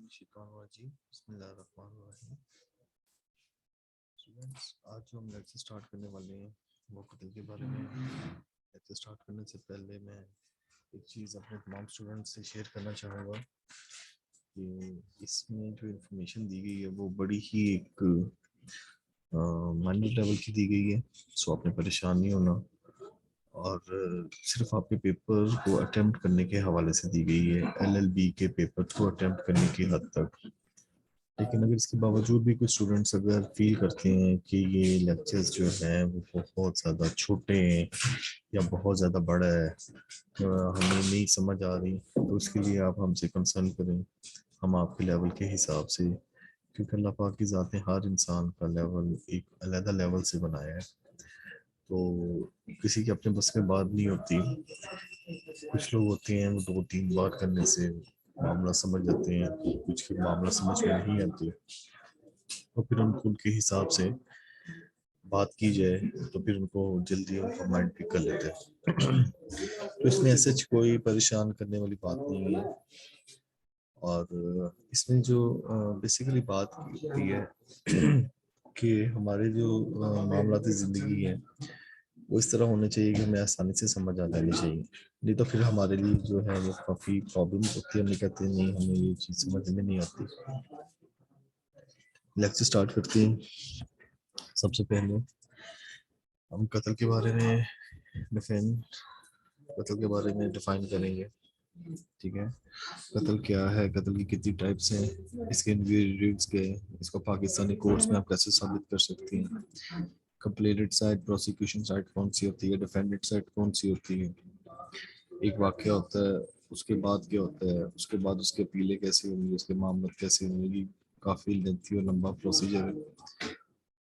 الشیطان الرجیم بسم اللہ الرحمن الرحیم. اسٹوڈنٹس آج جو ہم لیکچر سٹارٹ کرنے والے ہیں وہ قتل کے بارے میں. لیکچر سٹارٹ کرنے سے پہلے میں ایک چیز اپنے تمام اسٹوڈنٹس سے شیئر کرنا چاہوں گا کہ اس میں جو انفارمیشن دی گئی ہے وہ بڑی ہی ایک مائنر لیول کی دی گئی ہے. سو آپ نے پریشان نہیں ہونا اور صرف آپ کے پیپر کو اٹیمپٹ کرنے کے حوالے سے دی گئی ہے LLB کے پیپر کو اٹیمپٹ کرنے کی حد تک. لیکن اگر اس کے باوجود بھی کچھ اسٹوڈنٹس اگر فیل کرتے ہیں کہ یہ لیکچرز جو ہیں وہ بہت زیادہ چھوٹے ہیں یا بہت زیادہ بڑا ہے ہمیں نہیں سمجھ آ رہی تو اس کے لیے آپ ہم سے کنسرن کریں. ہم آپ کے لیول کے حساب سے کیونکہ اللہ پاک کی ذات نے ہر انسان کا لیول ایک علیحدہ لیول سے بنایا ہے تو کسی کے اپنے بس میں بات نہیں ہوتی. کچھ لوگ ہوتے ہیں وہ 2-3 بار کرنے سے معاملہ سمجھ جاتے ہیں, کچھ کے معاملہ سمجھ میں نہیں آتے اور پھر ان کو ان کے حساب سے بات کی جائے تو پھر ان کو جلدی ان کا مائنڈ پک کر لیتے ہیں. تو اس میں ایسے کوئی پریشان کرنے والی بات نہیں ہے اور اس میں جو بیسیکلی بات کی ہے کہ ہمارے جو معاملات زندگی ہیں وہ اس طرح ہونے چاہیے کہ ہمیں آسانی سے سمجھ آ جانی چاہیے, نہیں تو پھر ہمارے لیے جو ہے وہ کافی پرابلم ہوتی ہے. ہمیں کہتے ہیں نہیں ہمیں یہ چیز سمجھ میں نہیں آتی. لیکچر سٹارٹ کرتے ہیں. سب سے پہلے ہم قتل کے بارے میں ڈیفائن کریں گے. ٹھیک ہے, قتل کیا ہے, قتل کی کتنی ٹائپس ہیں, اس کے انگریڈینٹس کیا ہیں, اس کو پاکستانی کورٹس میں آپ کیسے ثابت کر سکتے ہیں, کمپلینٹ سائڈ پروسیکیوشن سائڈ کون سی ہوتی ہے, ڈیفینڈنٹ سائڈ کون سی ہوتی ہے, ایک واقعہ ہوتا ہے اس کے بعد کیا ہوتا ہے, اس کے بعد اس کے اپیلیں کیسے ہوں گی, اس کے معاملات کیسے ہوں گی. کافی لینتھی اور لمبا پروسیجر ہے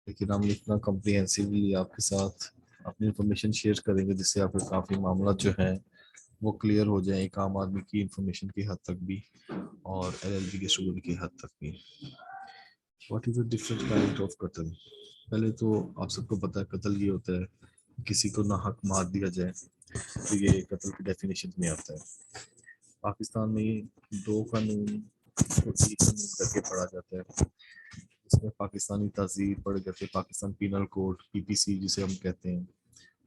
لیکن ہم اتنا کمپریہنسولی آپ کے ساتھ اپنی انفارمیشن شیئر کریں گے جس سے آپ کے کافی معاملات جو ہیں وہ کلیئر ہو جائیں ایک عام آدمی کی انفارمیشن کی حد تک بھی اور LLB کے اسٹوڈنٹ کی حد تک بھی. What is the different kind of قتل. پہلے تو آپ سب کو پتہ ہے قتل یہ ہوتا ہے کسی کو ناحق مار دیا جائے تو یہ قتل کی ڈیفینیشن میں آتا ہے. پاکستان میں 2 قانون کر کے پڑھا جاتا ہے. اس میں پاکستانی تہذیب پڑھ جاتے ہیں, پاکستان پینل کوڈ PPC جسے ہم کہتے ہیں.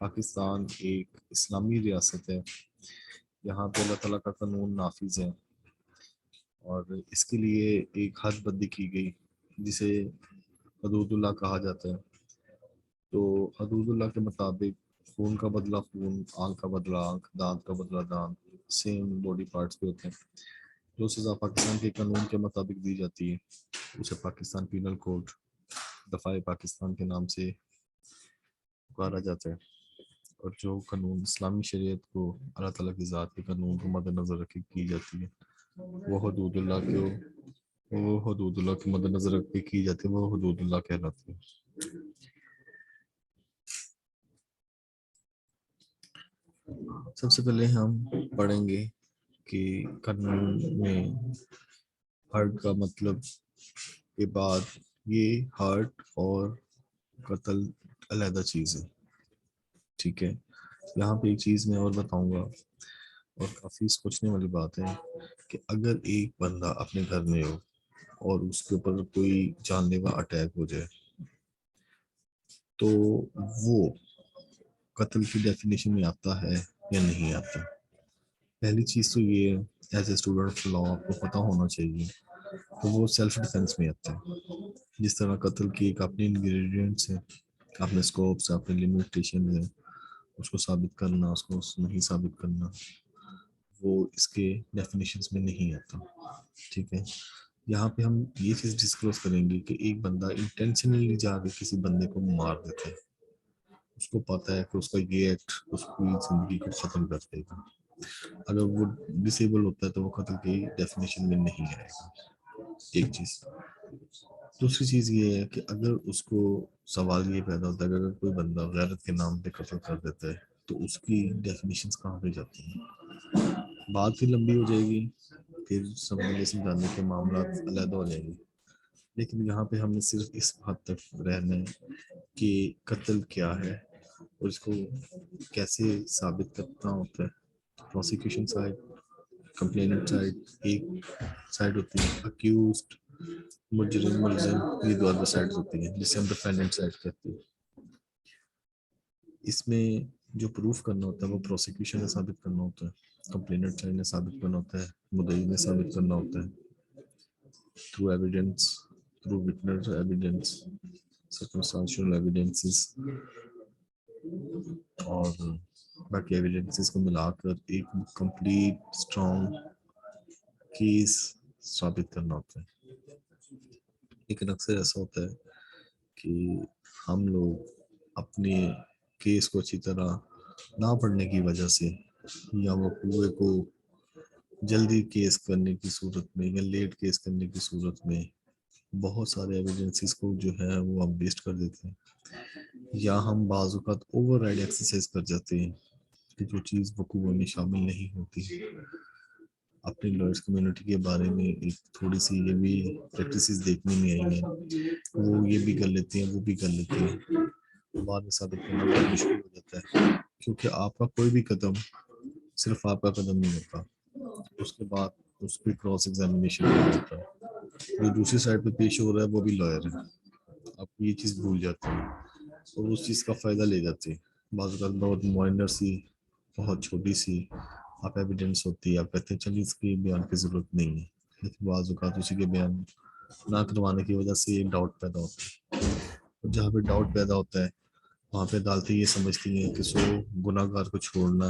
پاکستان ایک اسلامی ریاست ہے, یہاں پہ اللہ تعالیٰ کا قانون نافذ ہے اور اس کے لیے ایک حد بندی کی گئی جسے حدود اللہ کہا جاتا ہے. تو حدود اللہ کے مطابق خون کا بدلہ خون, آنکھ کا بدلہ آنکھ, دانت کا بدلہ دانت, سیم باڈی پارٹس پہ ہوتے ہیں. جو سزا پاکستان کے قانون کے مطابق دی جاتی ہے اسے پاکستان پینل کوڈ دفاع پاکستان کے نام سے پکارا جاتا ہے. اور جو قانون اسلامی شریعت کو اللہ تعالیٰ کی ذات کے قانون کو مد نظر رکھ کی جاتی ہے وہ حدود اللہ کے مد نظر رکھ کے کی جاتی ہے, وہ حدود اللہ کہلاتی ہے. سب سے پہلے ہم پڑھیں گے کہ قانون میں ہارٹ کا مطلب کے بعد یہ ہارٹ اور قتل علیحدہ چیز ہے. ٹھیک ہے, یہاں پہ ایک چیز میں اور بتاؤں گا اور کافی سوچنے والی بات ہے کہ اگر ایک بندہ اپنے گھر میں ہو اور اس کے اوپر کوئی جان لیوا اٹیک ہو جائے تو وہ قتل کی ڈیفینیشن میں آتا ہے یا نہیں آتا. پہلی چیز تو یہ as a student of law آپ کو پتہ ہونا چاہیے تو وہ سیلف ڈیفینس میں آتا ہے. جس طرح قتل کی ایک اپنی انگریڈینٹس ہیں, اپنے اسکوپس, اپنے لمیٹیشن ہے, اس کو ثابت کرنا, اس کو نہیں ثابت کرنا, وہ اس کے ڈیفینیشنز میں نہیں آتا. ٹھیک ہے, یہاں پہ ہم یہ چیز ڈسکلوز کریں گے کہ ایک بندہ انٹینشنلی جا کے کسی بندے کو مار دیتا ہے, اس کو پتہ ہے کہ اس کا یہ ایکٹ اس کی زندگی کو ختم کر دے گا. اگر وہ ڈسیبل ہوتا ہے تو وہ قتل کی ڈیفینیشن میں نہیں آئے گا. ایک چیز. دوسری چیز یہ ہے کہ اگر اس کو سوال یہ پیدا ہوتا ہے کہ اگر کوئی بندہ غیرت کے نام پہ قتل کر دیتا ہے تو اس کی ڈیفینیشنز کہاں پہ جاتی ہیں. بات پھر لمبی ہو جائے گی, پھر سمجھنے سمجھانے کے معاملات علیحدہ ہو جائیں گے, لیکن یہاں پہ ہم نے صرف اس حد تک رہنا ہے کہ قتل کیا ہے اور اس کو کیسے ثابت کرنا ہوتا ہے. پروسیکیوشن سائڈ, کمپلیننٹ سائڈ ایک سائڈ ہوتی ہے، اکیوزڈ مجرم ملزم یہ دو ادر سائڈ ہوتی ہیں جسے ہم ڈیفینڈنٹ سائڈ کہتے ہیں. اس میں جو پروف کرنا ہوتا ہے وہ پروسیکیوشن نے ثابت کرنا ہوتا ہے، کمپلیننٹ سائڈ نے ثابت کرنا ہوتا ہے، مدعی نے ثابت کرنا ہوتا ہے through evidence, through witness evidence, circumstantial evidences اور باقی ایویڈنسز کو ملا کر ایک کمپلیٹ اسٹرانگ کیس ثابت کرنا ہوتا ہے. لیکن اکثر ایسا ہوتا ہے کہ ہم لوگ اپنے کیس کو اچھی طرح نہ پڑھنے کی وجہ سے یا وہ پورے کو جلدی کیس کرنے کی صورت میں یا لیٹ کیس کرنے کی صورت میں بہت سارے ایویڈنسز کو جو ہے وہ ہم ویسٹ کر دیتے ہیں، یا ہم بعض اوقات اوور رائڈ ایکسرسائز کر جاتے ہیں کہ جو چیز وقوع میں شامل نہیں ہوتی. اپنی لائرس کمیونٹی کے بارے میں ایک تھوڑی سی یہ بھی پریکٹسز دیکھنے میں آئی ہیں، وہ یہ بھی کر لیتے ہیں وہ بھی کر لیتے ہیں، بعد میں ثابت کرنا بہت مشکل ہو جاتا ہے کیونکہ آپ کا کوئی بھی قدم صرف آپ کا قدم نہیں ہوتا، اس کے بعد اس پہ کراس ایگزامینیشن ہوتا ہے، جو دوسری سائڈ پہ پیش ہو رہا ہے وہ بھی لائر ہے، آپ یہ چیز بھول جاتے ہیں اور اس چیز کا فائدہ لے جاتے ہیں. بعض اوقات بہت مائنر سی بہت چھوٹی سی آپ ایویڈنس ہوتی ہے، آپ کہتے ہیں چلیے اس کی بیان کی ضرورت نہیں ہے، لیکن بعض اوقات اسی کے بیان نہ کروانے کی وجہ سے ایک ڈاؤٹ پیدا ہوتا ہے، اور جہاں پہ ڈاؤٹ پیدا ہوتا ہے وہاں پہ عدالتیں یہ سمجھتی ہیں کہ سو گناہ گار کو چھوڑنا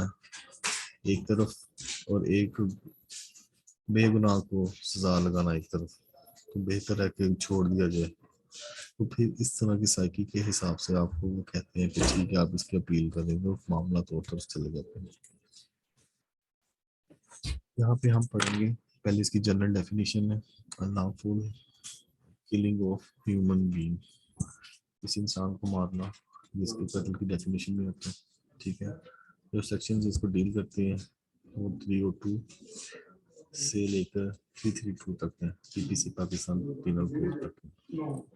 ایک طرف اور ایک بے گناہ کو سزا لگانا ایک طرف، تو بہتر ہے کہ چھوڑ دیا جائے. تو پھر اس طرح کی سائیکی کے حساب سے آپ کو وہ کہتے ہیں کہ ٹھیک ہے آپ اس کی اپیل کریں گے، معاملہ تو طرف چلے جاتے ہیں. یہاں پہ ہم پڑھیں گے پہلے اس کی جنرل ڈیفینیشن ہے، unlawful killing of human being، کسی انسان کو مارنا جس کے قتل کی ڈیفینیشن میں ہوتا ہے. ٹھیک ہے، جو سیکشنز اس کو ڈیل کرتے ہیں وہ 302 سے لے کر 332 تک ہیں، پی پی سی پاکستان پینل کوڈ تک ہے.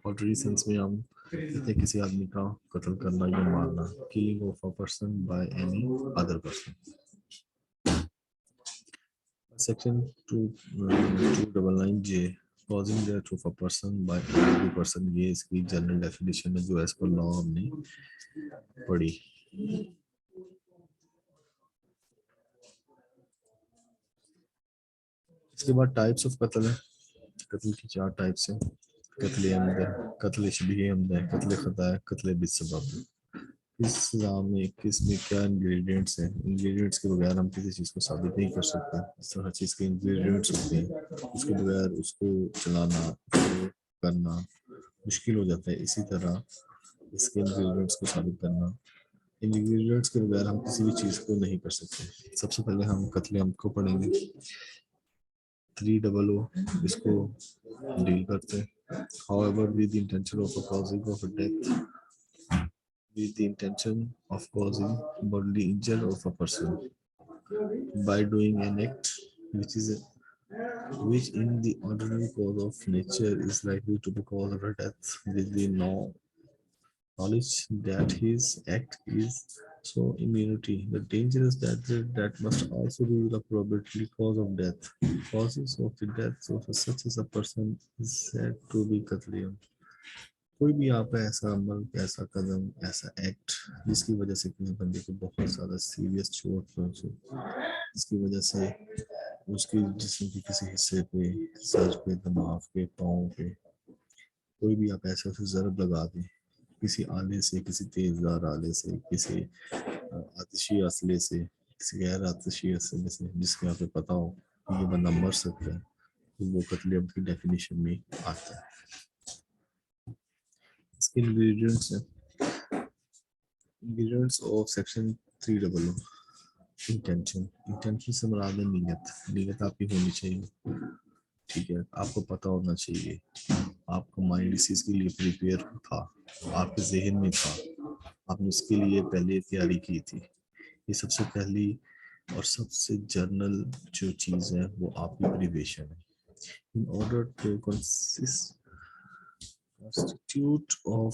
آلریڈی سینس میں ہم کہتے ہیں کسی آدمی کا قتل کرنا یا مارنا، killing of a person by any other person. Section 299J causing death of a person by another person، یہ اس کی جنرل ڈیفینیشن ہے جو ایز پر لا ہم نے پڑھی. اس کے بعد ٹائپس آف قتل ہے. قتل کی 4 ٹائپس ہیں، قتل عمد ہے، قتل شبیہ عمد ہے، قتل خطا ہے، قتل بالسبب. اس نظام میں کس میں کیا انگریڈینٹس ہیں، انگریڈینٹس کے بغیر ہم کسی چیز کو ثابت نہیں کر سکتے. اس طرح ہر چیز کے انگریڈینٹس ہوتے ہیں، اس کے بغیر اس کو چلانا کرنا مشکل ہو جاتا ہے. اسی طرح اس کے انگریڈینٹس کو ثابت کرنا، انگریڈینٹس کے بغیر ہم کسی بھی چیز کو نہیں کر سکتے. سب سے پہلے ہم قتل عمد کو پڑھیں گے. 300 اس کو ڈیل کرتے ہیں. However, with the intention of causing of a death, with the intention of causing bodily injury of a person by doing an act which in the ordinary course of nature is likely to be cause of a death with the knowledge that his act is so immunity. The danger is that must also be the probability cause of death. Causes of the death of such as a person is said to be qatl. کوئی بھی آپ ایسا عمل، ایسا قدم، ایسا act جس کی وجہ سے کسی بندے کو بہت زیادہ سیریس چوٹ پہنچے، جس کی وجہ سے اس کی جسم کے کسی حصے پہ، سر پہ، دماغ پہ، پاؤں پہ کوئی بھی آپ ایسے اسے ضرب لگا دیں کسی آلے سے، کسی تیزدار آلے سے، کسی آتشی اسلحے سے، کسی غیر آتشی اسلحے سے، جس کے آپ کو پتہ ہو کہ یہ بندہ مر سکتا ہے، تو وہ قتل عمد کی ڈیفینیشن میں آتا ہے. اس کے انگریڈینٹس ہیں. Ingredients of section 300. انٹینشن سے مراد ہے نیت آپ کی ہونی چاہیے. ٹھیک ہے، آپ کو پتہ ہونا چاہیے، آپ کا مائنڈ اس چیز کے لیے پریپیئر تھا، آپ کے ذہن میں تھا، آپ نے اس کے لیے پہلے تیاری کی تھی. یہ سب سے پہلی اور سب سے جرنل جو چیز ہے وہ آپ کی پریویشن ہے. In order to constitute of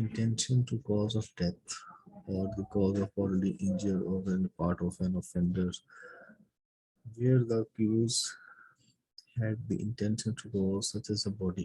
intention to cause of death or the cause of bodily injury or any part of an offender where the accused had the intention to cause such as a body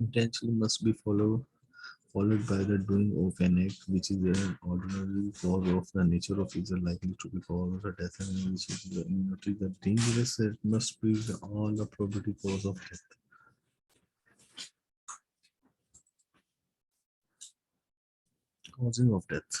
Intention must be followed by the doing of an act which is an ordinary cause of the nature of is likely to be cause of death and which is not the dangerous, it must be all the probability cause of death. Causing of death,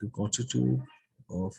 To constitute of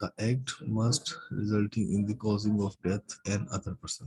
The act must resulting in the causing of death and other person,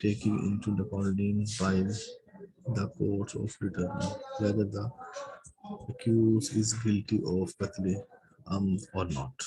taking into the account by the courts of determining whether the accused is guilty of qatl or not.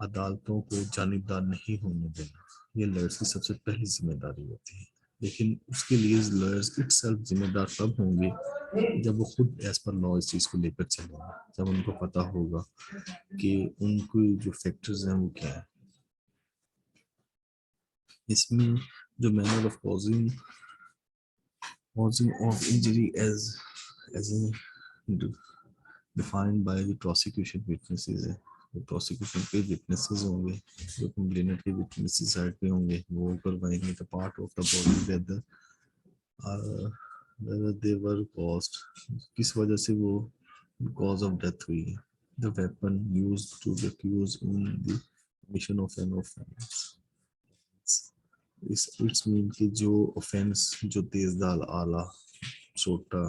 عدالتوں کو جانبدار نہیں ہونے دینا، یہ lawyers کی سب سے پہلی ذمہ داری ہوتی ہے. لیکن اس کے لیے لائرس اٹ سیلف ذمہ دار تب ہوں گے جب وہ خود ایز پر لا اس چیز کو لے کر چلیں گے، جب ان کو پتا ہوگا کہ ان کو جو فیکٹرز ہیں وہ کیا ہے. اس میں جو manner of causing of injury as defined by the prosecution witnesses ہے. جو prosecution کے witnesses ہوں گے، جو complainant کے witnesses side پہ ہوں گے، وہ کروائیں گے the part of the body whether they were caused، کس وجہ سے وہ cause of death ہوئی ہے. The weapon used to accuse in the commission of an offense. It's mean کہ جو offense، جو تیز دار آلہ، چھوٹا،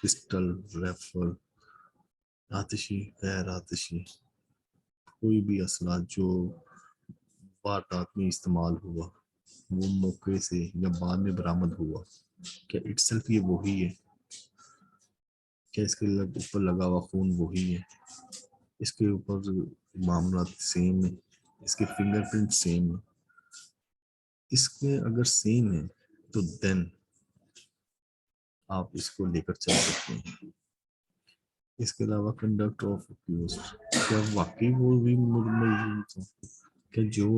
پسٹل، ریفل، آتشی، غیر آتشی، کوئی بھی اسلحہ جو واردات میں استعمال ہوا، وہ موقع سے یا بعد میں برآمد ہوا، کیا اٹ سیلف یہ وہی ہے؟ کیا اس کے اوپر لگا ہوا خون وہی ہے؟ اس کے اوپر معاملات سیم ہے؟ اس کے فنگر پرنٹ سیم ہے؟ اس کے اگر سیم ہے تو دین آپ اس کو لے کر چل سکتے ہیں. اس کے علاوہ کنڈکٹ آف اکیوزڈ، کیا واقعی وہ بھی ملزم تھا؟ کہ جو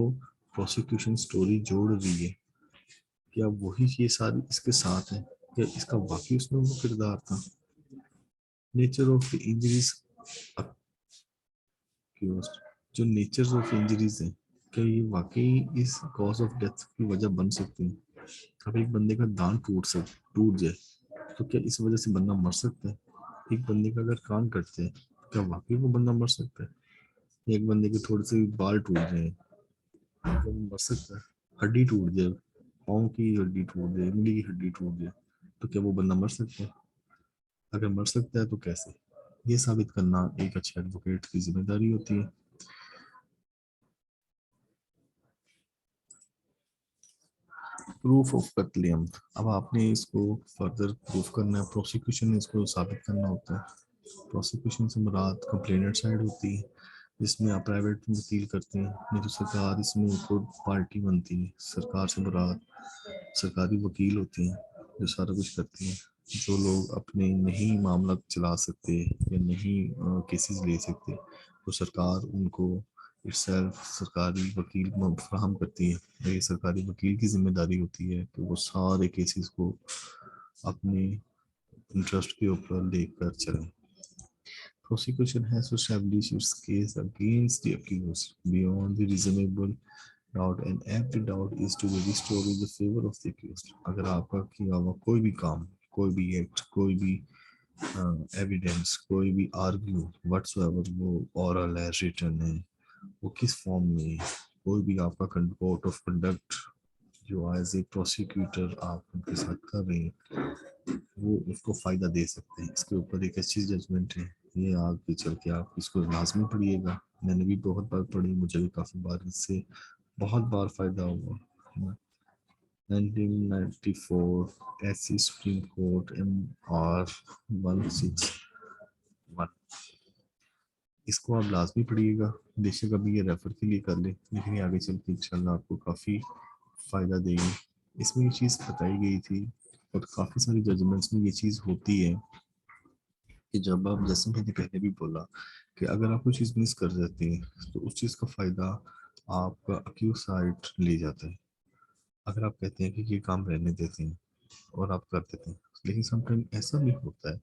پروسیکیوشن سٹوری جوڑ رہی ہے، کیا وہی یہ ساری اس کے ساتھ ہے؟ کیا اس کا واقعی اس میں وہ کردار تھا؟ Nature of the injuries accused, جو نیچر آف انجریز ہیں، کیا یہ واقعی اس کاز آف ڈیتھ کی وجہ بن سکتی ہیں؟ اب ایک بندے کا دان ٹوٹ جائے تو کیا اس وجہ سے بندہ مر سکتا ہے؟ ایک بندے کا اگر کان کٹتے ہیں کیا واقعی وہ بندہ مر سکتا ہے؟ ایک بندے کے تھوڑے سے بال ٹوٹ جائیں کیا وہ مر سکتا ہے؟ ہڈی ٹوٹ جائے، پاؤں کی ہڈی ٹوٹ جائے، انگلی کی ہڈی ٹوٹ جائے تو کیا وہ بندہ مر سکتا ہے؟ اگر مر سکتا ہے تو کیسے؟ یہ ثابت کرنا ایک اچھے ایڈوکیٹ کی ذمہ داری ہوتی ہے. پروف آف قتل عمد، اب آپ نے اس کو فردر پروف کرنا ہے، پروسیکیوشن نے اس کو ثابت کرنا ہوتا ہے. پروسیکیوشن سے مراد کمپلیننٹ سائڈ ہوتی ہے، جس میں آپ پرائیویٹ وکیل کرتے ہیں، نہیں تو سرکار اس میں خود پارٹی بنتی ہے. سرکار سے مراد سرکاری وکیل ہوتے ہیں جو سارا کچھ کرتے ہیں. جو لوگ اپنے نہیں معاملات چلا سکتے یا نہیں کیسز لے سکتے، تو سرکار ان کو سرکاری وکیل فراہم کرتی ہے. یہ سرکاری وکیل کی ذمہ داری ہوتی ہے کہ وہ سارے کیسز کو اپنے انٹرسٹ کے اوپر لے کر چلیں. Prosecution has to establish its case against the accused beyond the reasonable doubt, and every doubt is to be restored in the favor of the accused. اگر آپ کا کیا ہوا کوئی بھی کام، کوئی بھی ایکٹ، کوئی بھی ایویڈینس، کوئی بھی آرگیو وٹس ایور، وہ اورل ہے، ریٹن ہے، وہ کس فارم میں، کوئی بھی آپ کا کوڈ آف کنڈکٹ جو ایز اے پروسیکیوٹر آپ ان کے ساتھ کر رہے ہیں، وہ اس کو فائدہ دے سکتے ہیں. اس کے اوپر ایک اچھی ججمنٹ ہے، یہ آگے چل کے آپ اس کو لازمی پڑھیے گا. میں نے بھی بہت بار پڑھی، مجھے بھی کافی بار اس سے بہت بار فائدہ ہوا. 1994 S C Supreme Court MR 161، اس کو آپ لازمی پڑھیے گا. بے شک ابھی یہ ریفر کے لیے کر لیں، لیکن یہ آگے چل کے انشاءاللہ آپ کو کافی فائدہ دے گی. اس میں یہ چیز بتائی گئی تھی اور کافی ساری ججمنٹس میں یہ چیز ہوتی ہے کہ جب آپ، جیسے میں نے پہلے بھی بولا، کہ اگر آپ کوئی چیز مس کر جاتے ہیں تو اس چیز کا فائدہ آپ کا اکیوز سائڈ لے جاتا ہے. اگر آپ کہتے ہیں کہ یہ کام رہنے دیتے ہیں اور آپ کر دیتے ہیں، لیکن سم ٹائم ایسا بھی ہوتا ہے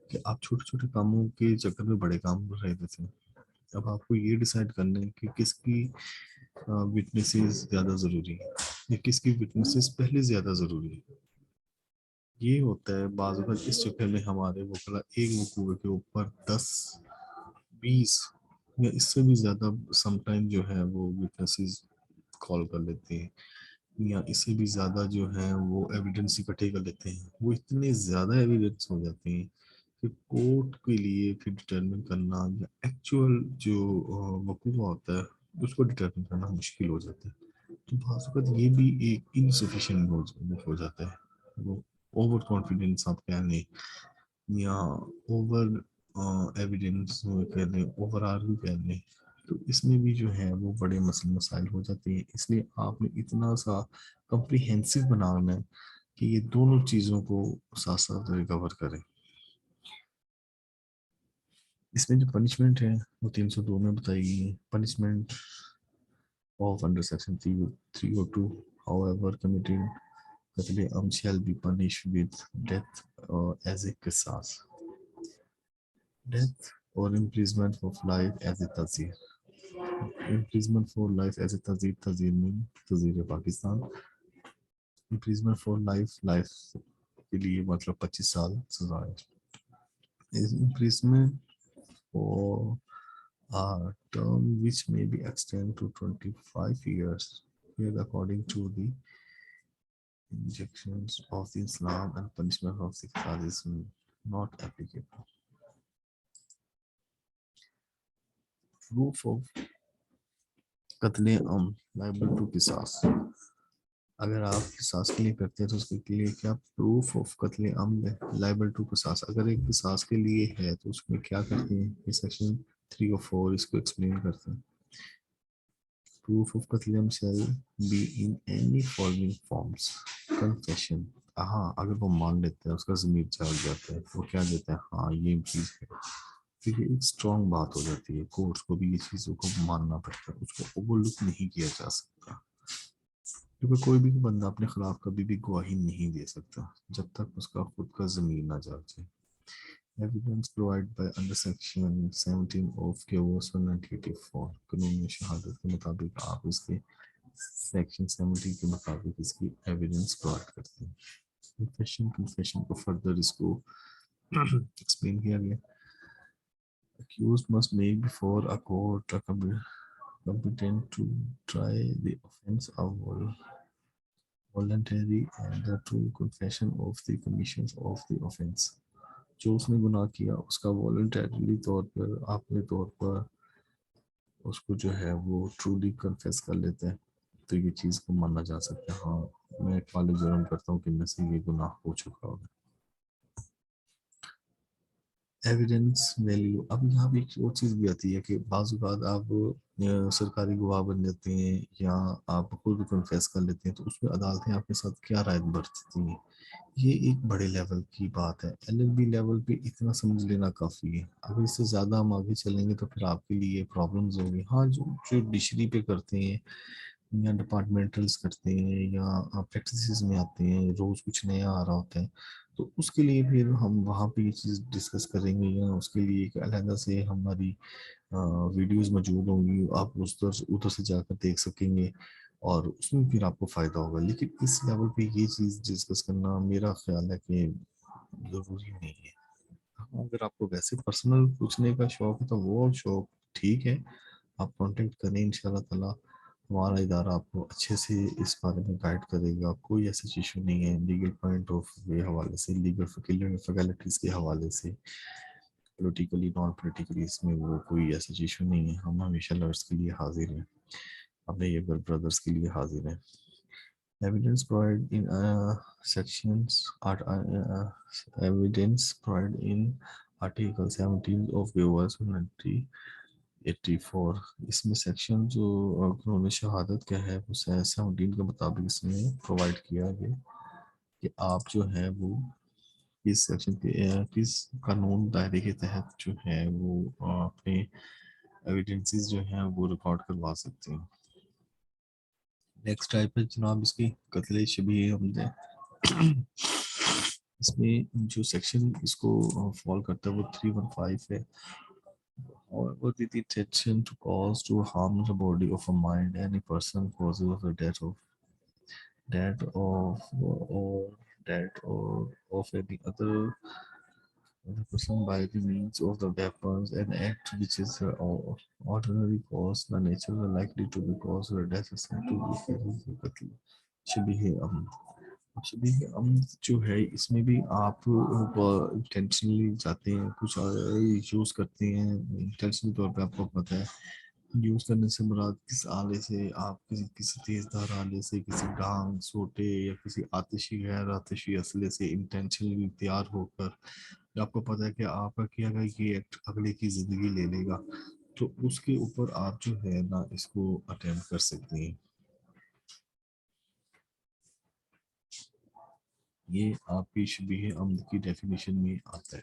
کہ آپ چھوٹے چھوٹے کاموں کے چکر میں بڑے کام رہ دیتے ہیں. اب آپ کو یہ ڈیسائیڈ کرنا ہے کہ کس کی وٹنسز زیادہ ضروری ہے یا کس کی وٹنسز پہلے زیادہ ضروری ہے. یہ ہوتا ہے بعض اوقات اس چکر میں ہمارے وکلا ایک وقوع کے اوپر 10 20 یا اس سے بھی زیادہ سم ٹائم جو ہے وہ وٹنسز کال کر لیتے ہیں، یا اس سے بھی زیادہ جو ہے وہ ایویڈنس اکٹھے کر لیتے ہیں. وہ اتنے زیادہ ایویڈنس ہو جاتے ہیں کہ کورٹ کے لیے پھر ڈٹرمن کرنا یا ایکچوئل جو وقوع ہوتا ہے اس کو ڈٹرمن کرنا مشکل ہو جاتا ہے. تو بعض اوقات یہ بھی ایک انسفیشینٹ ہو جاتا ہے. وہ اوور کانفیڈنس آپ کہہ لیں یا اوور ایویڈنس کہہ لیں، اوور آرگو کہہ لیں، تو اس میں بھی جو ہے وہ بڑے مسائل ہو جاتے ہیں. اس لیے آپ نے اتنا سا کمپریہنسو بنانا ہے کہ یہ دونوں چیزوں کو ساتھ ساتھ ریکور کریں. اس میں جو پنشمنٹ ہے وہ 302 میں بتائی گئی ہے. Punishment of under section 302 however committing قتل عام shall be punished with death as a قصاص, death or imprisonment for life as a تعزیر. imprisonment for life as a تعزیر, تعزیر میں تعزیر پاکستان. imprisonment for life کے لیے مطلب 25 سال سزا ہے. imprisonment for a term which may be extended to 25 years here according to the injunctions of the Islam and punishment of the Qisas is not applicable. Proof of قتل عام liable to قصاص. اگر آپ قصاص کے لیے کرتے ہیں تو اس کے لیے کیا پروف آف قتل عام liable to قصاص. اگر ایک قصاص کے لیے ہے تو اس میں کیا کرتے ہیں, یہ سیکشن 3 اور 4 اس کو ایکسپلین کرتے ہیں. Proof of قتل عام shall be in any following forms. Confession. ہاں اگر وہ مان لیتا ہے, اس کا ضمیر جاگ جاتا ہے, وہ کیا دیتا ہے, ہاں یہ چیز ہے, کیونکہ ایک اسٹرانگ بات ہو جاتی ہے. کورٹس کو بھی یہ چیزوں کو ماننا پڑتا ہے, اس کو اوور لک نہیں کیا جا سکتا, کیونکہ کوئی بھی بندہ اپنے خلاف کبھی بھی گواہی نہیں دے سکتا جب تک اس کا خود کا ضمیر نہ جاگ جائے. Evidence provided by under section 17 of KOS 1984 قانون شہادت کے مطابق آپ اس کے سیکشن 70 کے مطابق اس کی ایویڈنس پرووائڈ کرتے ہیں. کنفیشن کو فردر اس کو ایکسپلین کیا گیا. Accused must make before a court competent to try the offense of voluntary and the true confession of the commissions of the offense. جو اس نے گناہ کیا اس کا والنٹریلی طور پر اپنے طور پر اس کو جو ہے وہ ٹرولی کنفیس کر لیتے ہیں تو یہ چیز کو مانا جا سکتا ہے, ہاں میں ایک والد جرم کرتا ہوں کہ میں سے یہ گناہ ہو چکا ہوگا. Evidence value. اب یہاں بھی ایک اور چیز بھی آتی ہے کہ بعض اوقات آپ سرکاری گواہ بن جاتے ہیں یا آپ خود کنفیس کر لیتے ہیں تو اس میں عدالتیں آپ کے ساتھ کیا رائے برتتی ہیں. یہ ایک بڑے لیول کی بات ہے. LLB لیول پہ اتنا سمجھ لینا کافی ہے. اگر اس سے زیادہ ہم آگے چلیں گے تو پھر آپ کے لیے پرابلمز ہوں گی. ہاں جو جوڈیشری پہ کرتے ہیں یا ڈپارٹمنٹلز کرتے ہیں یا پریکٹسز میں آتے ہیں, روز کچھ نیا آ رہا ہوتا ہے, تو اس کے لیے پھر ہم وہاں پہ یہ چیز ڈسکس کریں گے یا اس کے لیے ایک علیحدہ سے ہماری ویڈیوز موجود ہوں گی, آپ ادھر سے جا کر دیکھ سکیں گے اور اس میں پھر آپ کو فائدہ ہوگا. لیکن اس لیول پہ یہ چیز ڈسکس کرنا میرا خیال ہے کہ ضروری نہیں ہے. اگر آپ کو ویسے پرسنل پوچھنے کا شوق ہے تو وہ شوق ٹھیک ہے, آپ کانٹیکٹ کریں. انشاءاللہ تعالی ہمارا ادارہ آپ کو اچھے سے اس بارے میں گائیڈ کرے گا. کوئی ایسا ایشو نہیں ہے لیگل پوائنٹ آف کے حوالے سے, لیگل فیکلٹیز کے حوالے سے, پولیٹیکلی نان پولیٹیکلی اس میں وہ کوئی ایسا ایشو نہیں ہے. ہم ہمیشہ لرس کے لیے حاضر ہیں, اپنے یہ بردرس کے لیے حاضر ہیں. Evidence provided in sections evidence provided in Article 17 of BOS 1984. اس میں سیکشن جو قانون شہادت کا ہے وہ 17 کے مطابق اس میں پرووائڈ کیا گیا کہ آپ جو ہے وہ اس سیکشن کے کس قانون دائرے کے تحت جو ہے وہ اپنے ایویڈنسز جو ہیں وہ ریکارڈ کروا سکتے ہیں. نیکسٹ ٹائپ ہے جناب اس کی قتل شبیہ عمد. اس میں جو سیکشن اس کو فال کرتا ہے وہ 315 ہے. Or the intention to cause to harm the body of a mind any person causes of the death or of any other person by the means of the weapons, an act which is ordinary cause the nature likely to be cause or death is said to be شبیہ عمد. شبیہ عمد جو ہے اس میں بھی آپ intentionally جاتے ہیں, کچھ یوز کرتے ہیں انٹینشنلی طور پہ. آپ کو پتہ ہے یوز کرنے سے مراد کس آلے سے, آپ کسی تیز دھار آلے سے, کسی ڈانگ سوٹے یا کسی آتشی غیر آتشی اسلحے سے انٹینشنلی تیار ہو کر, آپ کو پتہ ہے کہ آپ کا کیا گیا یہ ایکٹ اگلے کی زندگی لے لے گا, تو اس کے اوپر آپ جو ہے نا اس کو اٹیمپٹ کر سکتے ہیں. یہ آپ کی شبیہ عمد کی ڈیفینیشن میں آتا ہے.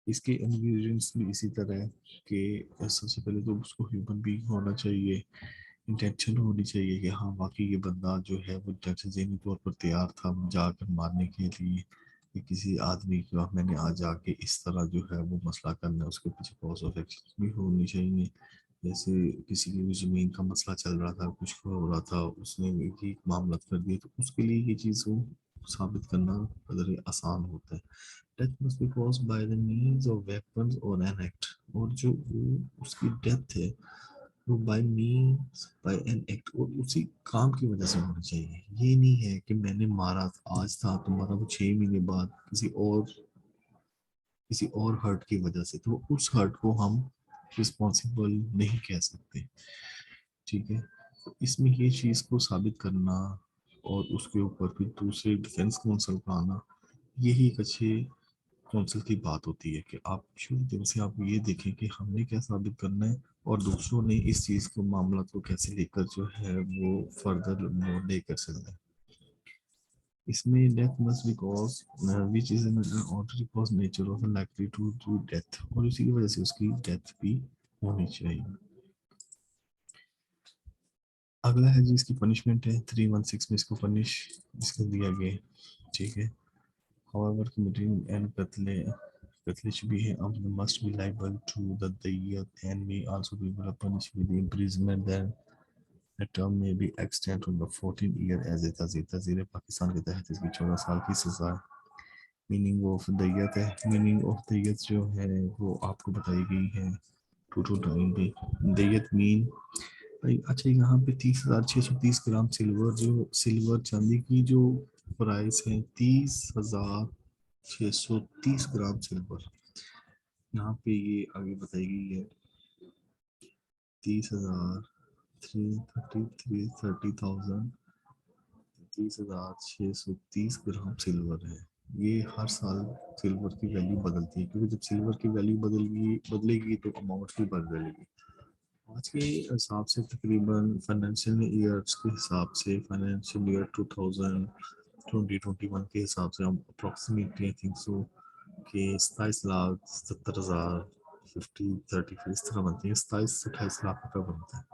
اس کے انگریڈینٹس بھی اسی طرح ہے کہ سب سے پہلے تو اس کو ہیومن بینگ ہونا چاہیے, انٹینشن ہونی چاہیے کہ ہاں واقعی یہ بندہ جو ہے وہ ذہنی طور پر تیار تھا جا کر مارنے کے لیے, کہ کسی آدمی کا میں نے آج آ کے اس طرح جو ہے وہ مسئلہ کرنا ہے. اس کے پیچھے کاز آف ایکشن بھی ہونی چاہیے, جیسے کسی کی بھی زمین کا مسئلہ چل رہا تھا, کچھ ہو رہا تھا, اس نے یہ معاملات کر دیے, تو اس کے لیے یہ چیز کو ثابت کرنا قدر آسان ہوتا ہے. Death must be caused by the means of weapons or an act, اور جو اس کی ڈیتھ ہے وہ by means by an act, اور اسی کام کی وجہ سے ہونا چاہیے. یہ نہیں ہے کہ میں نے مارا آج تھا تو مارا وہ 6 مہینے بعد کسی اور ہرٹ کی وجہ سے, تو اس ہرٹ کو ہم رسپانسیبل نہیں کہہ سکتے. ٹھیک ہے, اس میں یہ چیز کو ثابت کرنا اور اس کے اوپر پھر دوسرے ڈیفینس کونسل کا آنا, یہی ایک اچھے کونسل کی بات ہوتی ہے کہ آپ شروع دن سے آپ یہ دیکھیں کہ ہم نے کیا ثابت کرنا ہے اور دوسروں نے اس چیز کو معاملات کو کیسے لے کر جو ہے وہ فردر لے کر چلنا ہے. اس میں death must be caused which is an ordinary cause nature of likely to do death, اور اسی کی وجہ سے اس کی ڈیتھ بھی ہونی چاہیے. اگلا ہے جی اس کی پنشمنٹ ہے 316 میں اس کو پنش اس کو دیا گیا. ٹھیک ہے, however committing and قتل شبیہ عمد must be liable to the death and may also be punished with imprisonment then the term may be extended to the 14 year as a تزیر Pakistan کے تحت اس کی 14 سال کی سزا. میننگ آف دیت ہے, میننگ آف دیت جو ہے وہ آپ کو بتائی گئی ہے 2 دیت مین. اچھا یہاں پہ 30,630 گرام سلور, جو سلور چاندی کی جو پرائس ہے 30,630 گرام سلور, یہاں پہ یہ آگے بتائی گئی ہے 30,630 گرام سلور ہے. یہ ہر سال سلور کی ویلیو بدلتی ہے, کیونکہ جب سلور کی ویلیو بدلے گی تو اماؤنٹ بھی بدلے گی. آج کے حساب سے تقریباً فائنینشیل ایئرس کے حساب سے فائنینشیل ایئر 2020-21 کے حساب سے ہم اپروکسیمیٹلی آئی تھنک سو کہ 27,70,000 50-30 اس طرح بنتی ہے, 27-28 لاکھ روپے بنتا ہے.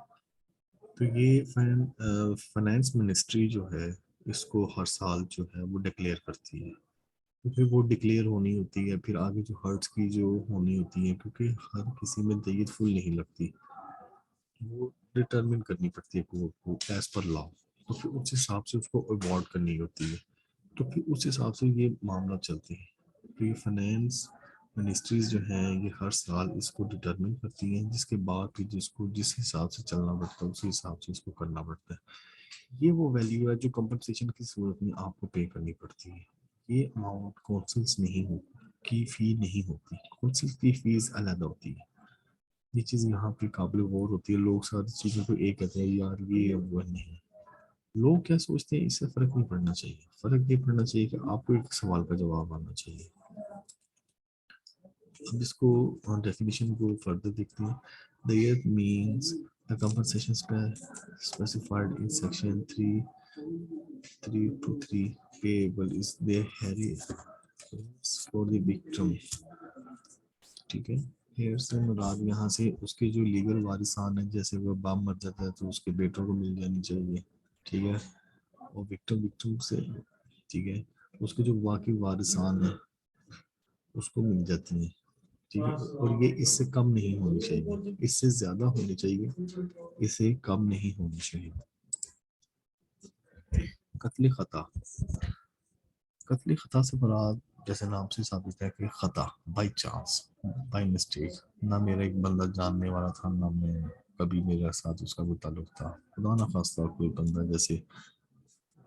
تو یہ فائنینس منسٹری جو ہے اس کو ہر سال جو ہے وہ ڈکلیئر کرتی ہے, کیونکہ وہ ڈکلیئر ہونی ہوتی ہے پھر آگے جو ہرٹس کی جو ہونی ہوتی ہے, کیونکہ ہر کسی میں دیت فل نہیں لگتی, وہ ڈٹرمن کرنی پڑتی ہے کورٹ کو ایز پر لا, تو پھر اس حساب سے اس کو ایوارڈ کرنی ہوتی ہے, تو پھر اس حساب سے یہ معاملہ چلتے ہیں. تو یہ فائنینس منسٹریز جو ہیں یہ ہر سال اس کو ڈٹرمن کرتی ہیں, جس کے بعد پھر جس حساب سے چلنا پڑتا ہے اسی حساب سے اس کو کرنا پڑتا ہے. یہ وہ ویلیو ہے جو کمپنسیشن کی صورت میں آپ کو پے کرنی پڑتی ہے. یہ اماؤنٹ کونسلس نہیں کی فی نہیں ہوتی, کونسل کی فیس علیحدہ ہوتی ہے. یہ چیز یہاں پہ قابل غور ہوتی ہے. لوگ ساری چیزوں کو ایک کہتے ہیں یار یہ وہ نہیں, لوگ کیا سوچتے ہیں اس سے فرق نہیں پڑنا چاہیے. فرق یہ پڑنا چاہیے کہ آپ کو ایک سوال کا جواب آنا چاہیے. اب اس کو ڈیفینیشن کو فردر دیکھتے ہیں. دیت means the compensation specified in section 323 payable is the heri for the victim. ٹھیک ہے, ہیئر سے مراد یہاں سے اس کے جو لیگل وارثان ہیں, جیسے وہ باپ مر جاتا ہے تو اس کے بیٹوں کو مل جانی چاہیے. ٹھیک ہے, اور وکٹم سے ٹھیک ہے اس کے جو واقعی وارثان ہیں اس کو مل جاتی ہیں. ٹھیک ہے, اور یہ اس سے کم نہیں ہونی چاہیے, اس سے زیادہ ہونی چاہیے, اس سے کم نہیں ہونی چاہیے. قتل خطا, قتل خطا سے مراد جیسے نام سے ثابت ہے کہ خطا بائی چانس بائی مسٹیک, نہ میرا ایک بندہ جاننے والا تھا نہ میں کبھی میرے ساتھ اس کا کوئی تعلق تھا. خدا نہ خواستہ کوئی بندہ جیسے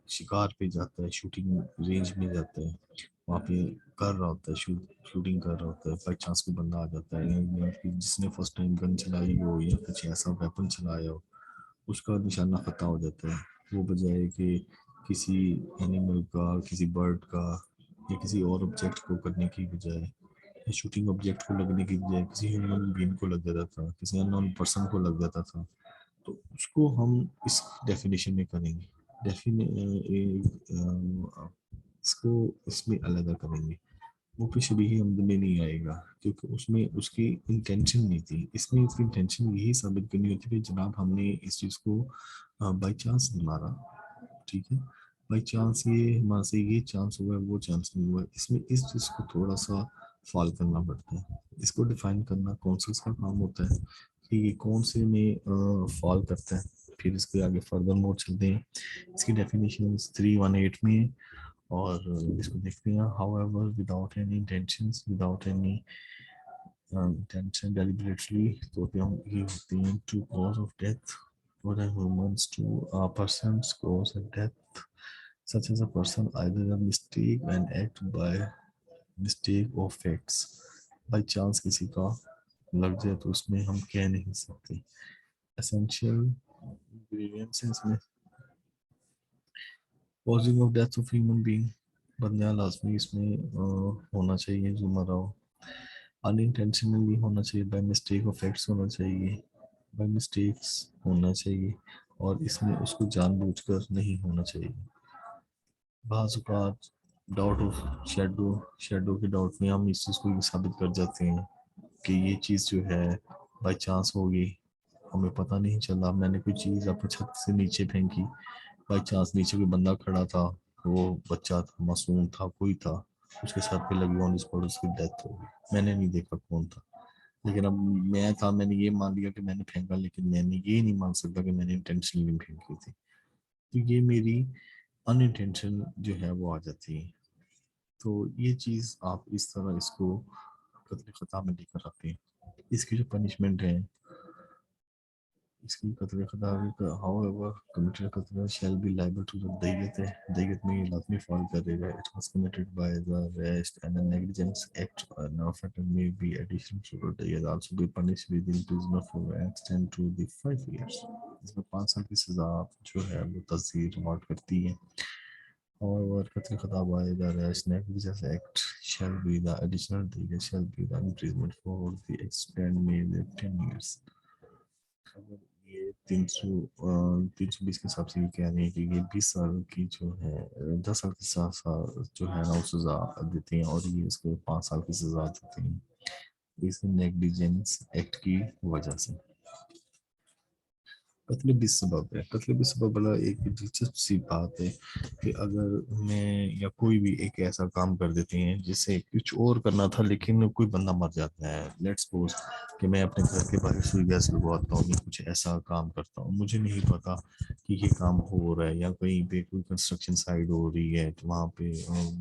شکار پہ جاتا ہے, شوٹنگ رینج میں جاتا ہے, وہاں پہ کر رہا ہوتا ہے شوٹنگ کر رہا ہوتا ہے, بائی چانس کوئی بندہ آ جاتا ہے یا جس نے فرسٹ ٹائم گن چلائی ہو یا کچھ ایسا ویپن چلایا ہو, اس کا نشانہ خطا ہو جاتا ہے. وہ بجائے کہ کسی اینیمل کا, کسی برڈ کا یا کسی اور آبجیکٹ کو کرنے کی بجائے شوٹنگ آبجیکٹ کو لگنے کی بجائے کسی ہیومن بینگ کو لگ جاتا تھا، کسی ان نون پرسن کو لگ جاتا تھا، تو اس کو ہم اس ڈیفینیشن میں کریں گے، اس کو اس میں علیحدہ کریں گے، وہ بھی شبیہ عمد میں نہیں آئے گا، کیونکہ اس میں اس کی انٹینشن نہیں تھی، اس میں اس کی انٹینشن یہی ثابت کرنی ہوتی ہے کہ جناب ہم نے اس چیز کو بائی چانس نہیں مارا، ٹھیک ہے، بائی چانس یہ ہمارے سے یہ چانس ہوا ہے، وہ چانس نہیں ہوا ہے، اس میں اس چیز کو تھوڑا سا فال کرنا پڑتا ہے، اس کو ڈیفائن کرنا کونسلس کا کام ہوتا ہے کہ یہ کون سے میں فال کرتا ہے، پھر اس کے آگے فردر مور چلتے ہیں، اس کی ڈیفینیشن 318 میں ہے، اور اس کو دیکھتے ہیں however without any intentions without any intention deliberately، تو یہ ہوتی ہیں to cause of death for a humans to a person's cause of death such as a person either a mistake and act by mistake or facts، by chance کسی کا لگ جائے تو اس میں ہم کہہ نہیں سکتے، essential ingredients ہیں اس میں causing of death of human being، بندہ لازمی اس میں ہونا چاہیے جو مرا ہو، ان انٹینشنلی ہونا چاہیے، بائی مسٹیک آف فیکٹس ہونا چاہیے، بائی مسٹیکس ہونا چاہیے، اور اس میں اس کو جان بوجھ کر نہیں ہونا چاہیے، بعض اوقات ڈاؤٹ آف شیڈو کے ڈاؤٹ میں ہم اس چیز کو یہ ثابت کر جاتے ہیں کہ یہ چیز جو ہے بائی چانس ہوگی، ہمیں پتہ نہیں چلا، میں نے کوئی چیز اپنے چھت سے نیچے پھینکی، بائی چانس نیچے کوئی بندہ کھڑا تھا، وہ بچہ تھا، معصوم تھا، کوئی تھا، اس کے ساتھ پہ لگی آن اسپاٹ اس کی ڈیتھ ہو گئی، میں نے نہیں دیکھا کون تھا، لیکن اب میں تھا، میں نے یہ مان لیا کہ میں نے پھینکا، لیکن میں نے یہ نہیں مان سکتا کہ میں نے انٹینشنلی پھینکی تھی، تو یہ میری ان انٹینشن جو ہے وہ آ جاتی ہے، تو یہ چیز آپ اس طرح اس کو قتل خطا میں لے کر آتے ہیں، اس کی جو پنشمنٹ ہے، اس کی قتل خطا however committed قتل shall be liable to the دیت میں یہ لازمی فال کرے گا، it was committed by the arrest and the negligence act and offender may be additional to the دیت also be punished within prison for extend to the 5 years، اس میں 5 سال کی سزا جو ہے وہ تصدیق ریمارڈ کرتی ہے، however قتل خطا by the arrest negligence act shall be the additional دیت shall be the imprisonment for the extend may be 10 years، یہ 320 کے حساب سے یہ کہہ رہے ہیں کہ یہ 20 سال کی جو ہے 10 سال کی سزا جو ہے نا وہ سزا دیتے ہیں، اور یہ اس کو 5 سال کی سزا دیتے ہیں، اس نیگلیجنس ایکٹ کی وجہ سے۔ قتل بسبب ہے، قتل بسبب والا ایک دلچسپ سی بات ہے کہ اگر میں یا کوئی بھی ایک ایسا کام کر دیتے ہیں جس سے کچھ اور کرنا تھا لیکن کوئی بندہ مر جاتا ہے، لیٹس سپوز کہ میں اپنے گھر کے باہر سوئی گیس لگواتا ہوں یا کچھ ایسا کام کرتا ہوں، مجھے نہیں پتا کہ یہ کام ہو رہا ہے، یا کہیں پہ کوئی کنسٹرکشن سائٹ ہو رہی ہے تو وہاں پہ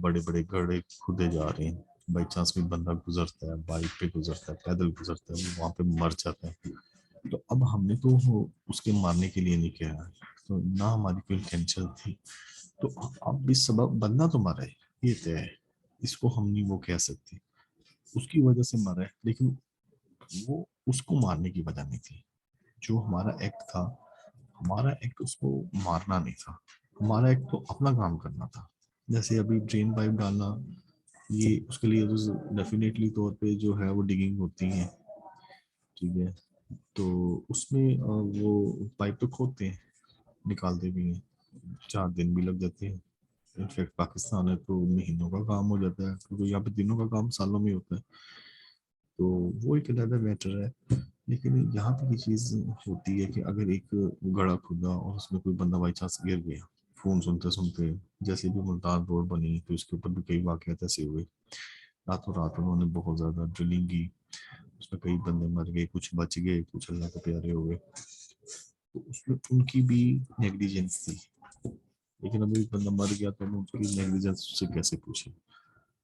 بڑے بڑے گڑھے کھودے جا رہے ہیں، بائی چانس کوئی بندہ گزرتا ہے، بائک پہ گزرتا ہے، پیدل گزرتا ہے، وہاں پہ مر جاتا ہے، تو اب ہم نے تو اس کے مارنے کے لیے نہیں کیا، تو نہ ہماری کوئی انٹینشن تھی، تو اب بھی سبب بندہ تو مرا ہے، یہ طے ہے، اس کو ہم نہیں وہ کہہ سکتے اس کی وجہ سے مرا ہے، لیکن وہ اس کو مارنے کی وجہ نہیں تھی، جو ہمارا ایکٹ تھا، ہمارا ایکٹ اس کو مارنا نہیں تھا، ہمارا ایکٹ تو اپنا کام کرنا تھا، جیسے ابھی ڈرین پائپ ڈالنا، یہ اس کے لیے ڈیفینیٹلی طور پہ جو ہے وہ ڈگنگ ہوتی ہیں، ٹھیک ہے، تو اس میں وہ پائپ تو کھودتے ہیں، نکالتے بھی ہیں، 4 دن بھی لگ جاتے ہیں، انفیکٹ پاکستان ہے تو مہینوں کا کام ہو جاتا ہے، کیونکہ یہاں پہ دنوں کا کام سالوں میں ہوتا ہے، تو وہ ایک علیحدہ میٹر ہے، لیکن یہاں پہ یہ چیز ہوتی ہے کہ اگر ایک گڑھا کھدا اور اس میں کوئی بندہ بائی چانس گر گیا، فون سنتے سنتے جیسے بھی ملتان روڈ بنی تو اس کے اوپر بھی کئی واقعات ایسے ہوئے، راتوں رات انہوں نے بہت زیادہ ڈرلنگ کی، اس میں کئی بندے مر گئے، کچھ بچ گئے، کچھ اللہ کے پیارے ہو گئے، تو اس میں ان کی بھی نیگلیجنس تھی، لیکن اب ایک بندہ مر گیا تو ہم اس کی نیگلیجنس سے کیسے پوچھیں،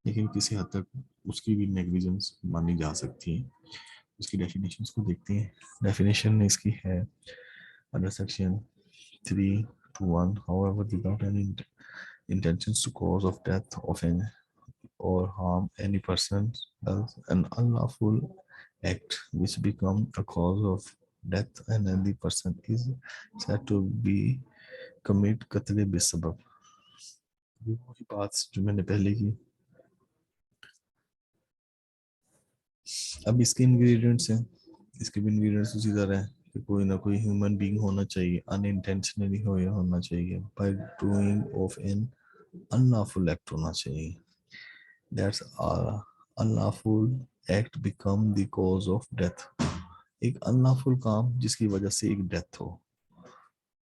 لیکن کسی حد تک اس کی بھی نیگلیجنس مانی جا سکتی ہے، اس کی ڈیفینیشنس کو دیکھتے ہیں، ڈیفینیشن اس کی ہے under section 321 however without any intentions to cause of death of an or harm any person else an unlawful act which become a cause of death and any person is said to be commit قتل بسبب، یہ وہی بات جو میں نے پہلے کی، اب اس کے انگریڈینٹس ہیں، اس کے بھی انگریڈینٹس اسی طرح ہیں کہ کوئی نہ کوئی ہیومن بینگ ہونا چاہیے، ان انٹینشنلی ہونا چاہیے، by doing of in unlawful act ہونا چاہیے. That's unlawful act become the cause of death. ایک unlawful کام جس کی وجہ سے ایک ڈیتھ ہو،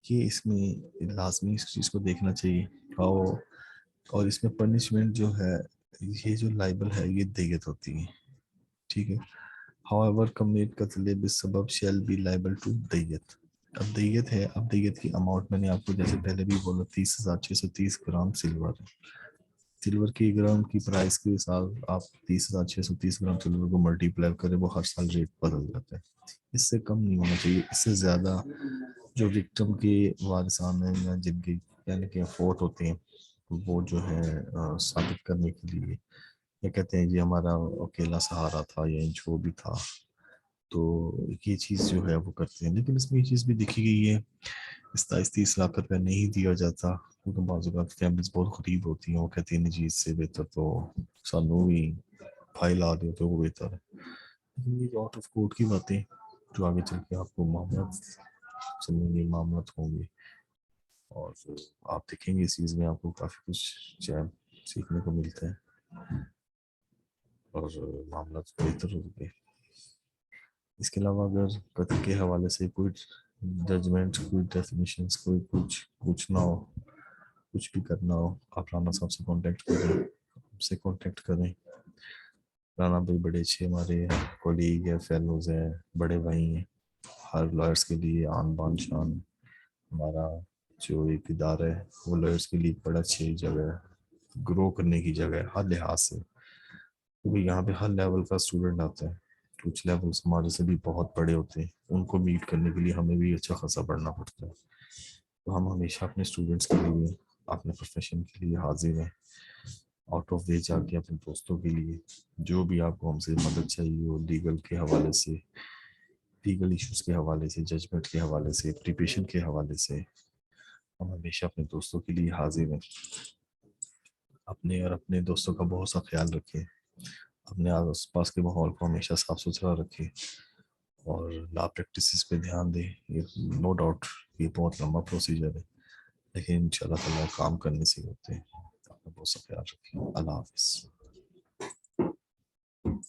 یہ اس میں لازمی اس چیز کو دیکھنا چاہیے. اور اس میں پنشمنٹ جو ہے، یہ جو لائبل ہے یہ دیت ہوتی ہے. ٹھیک ہے. however commit قتل بسبب shall be liable to دیت. اب دیت ہے، اب دیت کی اماؤنٹ میں نے آپ کو جیسے پہلے بھی بولا 30,630 گرام سلور ہے. سلور کی گرام کی پرائس کے ساتھ آپ 30,630 گرام سلور کو ملٹی پلائی کریں، وہ ہر سال ریٹ بدل جاتا ہے. اس سے کم نہیں ہونا چاہیے. اس سے زیادہ جو وکٹم کے وارثان ہیں یا جن کی یعنی کہ فوت ہوتے ہیں، وہ جو ہے ثابت کرنے کے لیے یہ کہتے ہیں جی ہمارا اکیلا سہارا تھا یا جو بھی تھا، تو یہ چیز جو ہے وہ کرتے ہیں. لیکن اس میں یہ چیز بھی دیکھی گئی ہے، اس 30 لاکھ روپیہ نہیں دیا جاتا کیونکہ بعض اوقات فیملیز بہت غریب ہوتی ہیں، وہ کہتی ہیں جی اس سے بہتر تو سانوں ہی فائل آ دے تو وہ بہتر ہے. لیکن یہ آؤٹ آف کورٹ کی باتیں جو آگے چل کے آپ کو معاملات چلیں گے، معاملات ہوں گے، اور آپ دیکھیں گے اس چیز میں آپ کو کافی کچھ سیکھنے کو ملتا ہے اور معاملات بہتر ہو گئے. اس کے علاوہ اگر قتل کے حوالے سے کوئی ججمنٹ، کوئی ڈیفینیشنس، کوئی کچھ پوچھنا ہو، کچھ بھی کرنا ہو، آپ رانا صاحب سے کانٹیکٹ کریں. رانا بھائی بڑے اچھے ہمارے کولیگ ہے، فیلوز ہیں، بڑے بھائی ہیں. ہر لائرس کے لیے آن بان شان. ہمارا جو ایک ادارہ ہے وہ لائرس کے لیے بڑا اچھی جگہ ہے، گرو کرنے کی جگہ ہے ہر لحاظ سے، کیونکہ یہاں پہ ہر لیول کا اسٹوڈنٹ آتا ہے. کچھ لیولس ہمارے سے بھی بہت بڑے ہوتے ہیں، ان کو میٹ کرنے کے لیے ہمیں بھی اچھا خاصا پڑھنا پڑتا ہے. تو ہم ہمیشہ اپنے اسٹوڈنٹس کے لیے، اپنے پروفیشن کے لیے حاضر ہیں. آؤٹ آف وے جا کے اپنے دوستوں کے لیے جو بھی آپ کو ہم سے مدد چاہیے ہو، لیگل کے حوالے سے، لیگل ایشوز کے حوالے سے، ججمنٹ کے حوالے سے، پریپریشن کے حوالے سے، ہم ہمیشہ اپنے دوستوں کے لیے حاضر ہیں. اپنے اور اپنے دوستوں کا بہت سا خیال رکھیں، اپنے آس پاس کے ماحول کو ہمیشہ صاف ستھرا رکھیں اور لا پریکٹسز پہ دھیان دیں. یہ نو ڈاؤٹ یہ بہت لمبا پروسیجر ہے، لیکن ان شاء اللہ تعالیٰ کام کرنے سے ہوتے ہیں. آپ کا بہت سا خیال رکھیں. اللہ حافظ.